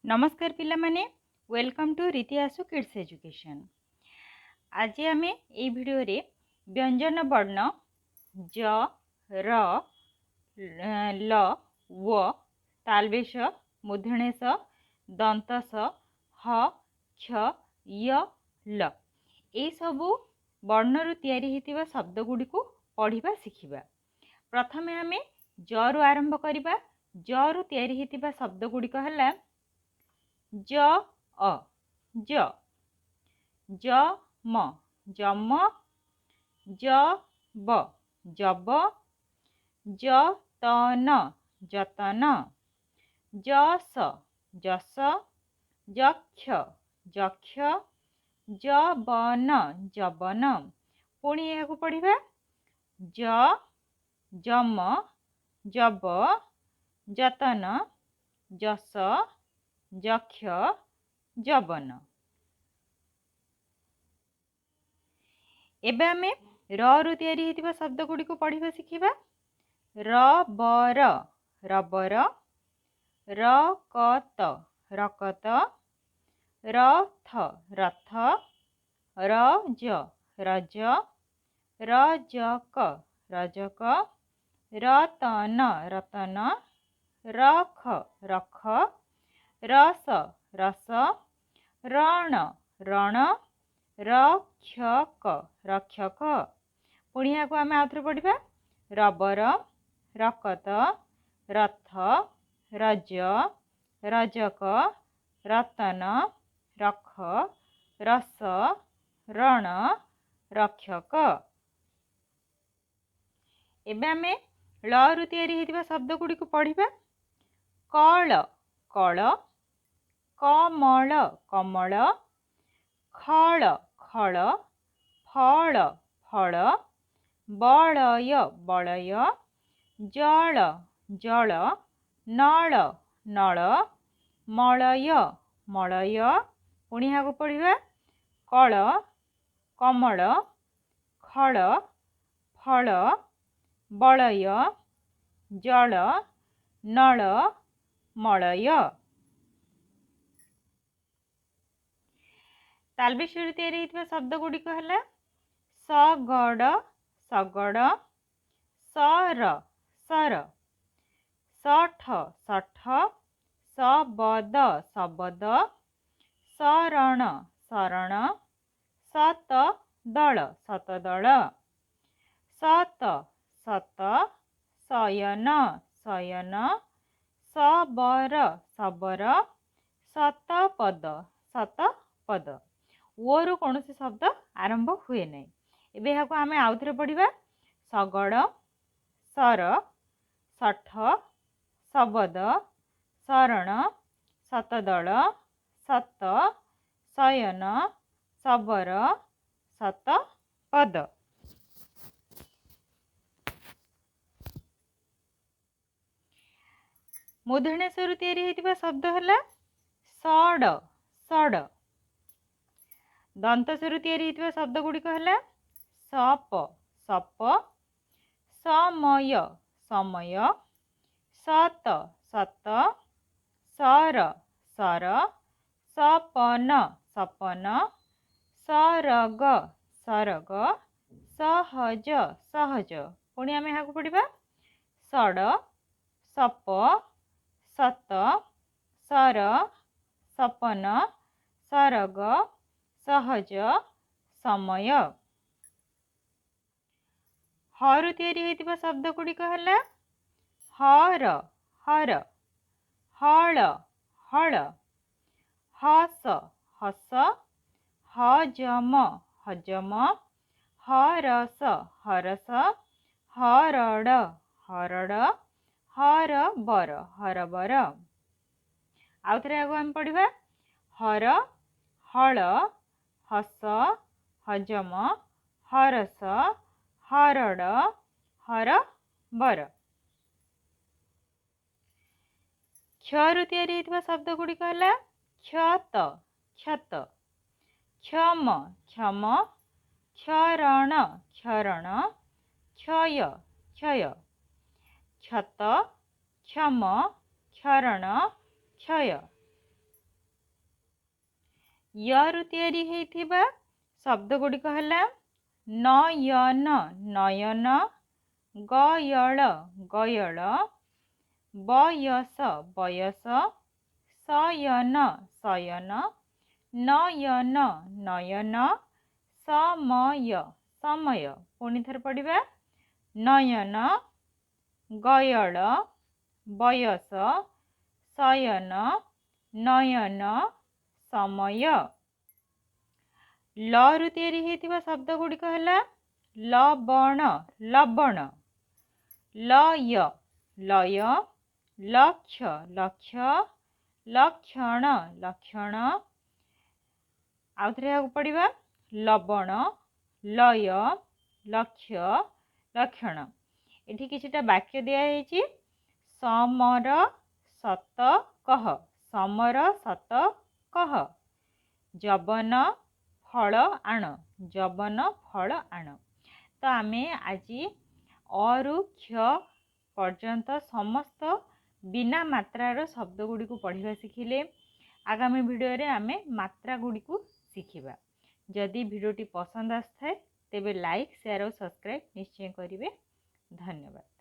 नमस्कार पिलामाने welcome to रीति आसु किड्स एजुकेशन। आज आम ये भिडियो रे व्यंजन वर्ण ज र ल व तालबेश मूर्धन्यस दंतस ह क्ष य ल ए सबु वर्ण रु तैयारी हेतिबा शब्द गुडी को पढ़िबा शिखिबा। प्रथमे आम ज रु आरंभ करिबा। ज रु तैयारी हेतिबा शब्द गुडी को हला ज अ ज ज म जम ज ब जब ज त न जतन जस जस जक्ष जक्ष जबन जबन। पुणी यह पढ़िबा ज जम जब जतन जस जक्ष जबन। एबे आमे र रु तैयारी हेतिबा शब्द गुडी को पढ़िबा शिखिबा। रबर रबर रकत रकत रथ रथ रज रज रजक रजक रतन रतन रख रख रस रस रण रण रक्षक रक्षक। पुणी को आम आउथरे पढ़िबा रबर रकत रथ रज रजक रतन रख रस रण रक्षक। एबे आमे ल रु तैयारी हेतिबा शब्द गुडी को पढ़िबा। कल कल कमल कमल खल खल फल फल बलय बलय जल जल नल नल मलय मलय। पुणी को पढ़िबा कल कमल खल फल बलय जल नल मलय। तालबेश तैयारी हेतिबा शब्द गुडी को हला सगड़ सगड़ सर सर सठ सठ सबद सबद शरण शरण शतदल शतदल सत सत शयन शयन शबर शबर शतपद शतपद। ओरु कौन से शब्द आरंभ हुए नहीं। एबे यहाँ आम आउथरे पढ़िबा सगड़ सर सठ सबद शरण शतदल सत शयन शबर शतपद। मूर्धन्यस रु तैयारी हेतिबा शब्द हला सड़ सड़। दंतस रु तैयारी हेतिबा शब्द गुडी को हला सप सप समय समय सत सत सर सर सपन सपन सरग सरग सहज सहज। पुणी आम यहाँ पढ़िबा सड़ सप सत सर सपन सरग सहज समय। हरु तैयारी हेतिबा शब्द गुडी को हला हर हर हल हल हस हस हजम हजम हरस हरस हरड़ हरड़ हरबर हरबर। आउथरे आगो आम पढ़िबा हर हल हस हजम हरस हरड़ हरबर। क्षरु तैयारी हेतिबा शब्द गुडी को हला क्षत क्षत क्षम क्षम क्षरण क्षरण क्षय क्षय क्षत क्षम क्षरण क्षय। ୟ ରୁ ତିଆରି ହେଇଥିବା ଶବ୍ଦ ଗୁଡ଼ିକ ହେଲା ନୟନ ନୟନ, ଗୟଳ ଗୟଳ, ବୟସ ବୟସ, ଶୟନ ଶୟନ, ନୟନ ନୟନ, ସମୟ ସମୟ। ପୁଣି ଥରେ ପଢ଼ିବା। ନୟନ, ଗୟଳ, ବୟସ, ଶୟନ, ନୟନ, ସମୟ। ଲ ରୁ ତିଆରି ହେଇଥିବା ଶବ୍ଦ ଗୁଡ଼ିକ ହେଲା ଲବଣ ଲବଣ, ଲୟ ଲୟ, ଲକ୍ଷ ଲକ୍ଷ, ଲକ୍ଷଣ ଲକ୍ଷଣ। ଆଉଥରେ ଏହାକୁ ପଢ଼ିବା। ଲବଣ, ଲୟ, ଲକ୍ଷ, ଲକ୍ଷଣ। ଏଠି କିଛିଟା ବାକ୍ୟ ଦିଆହେଇଛି। ସମର ସତ କହ, ସମର ସତ କହ। ଯବନ ଫଳ ଆଣ, ଯବନ ଫଳ ଆଣ। ତ ଆମେ ଆଜି ଅ ରୁ କ୍ଷ ପର୍ଯ୍ୟନ୍ତ ସମସ୍ତ ବିନା ମାତ୍ରାର ଶବ୍ଦ ଗୁଡ଼ିକୁ ପଢ଼ିବା ଶିଖିଲେ। ଆଗାମୀ ଭିଡ଼ିଓରେ ଆମେ ମାତ୍ରା ଗୁଡ଼ିକୁ ଶିଖିବା। ଯଦି ଭିଡ଼ିଓଟି ପସନ୍ଦ ଆସିଥାଏ ତେବେ ଲାଇକ୍, ସେୟାର ଓ ସବସ୍କ୍ରାଇବ୍ ନିଶ୍ଚୟ କରିବେ। ଧନ୍ୟବାଦ।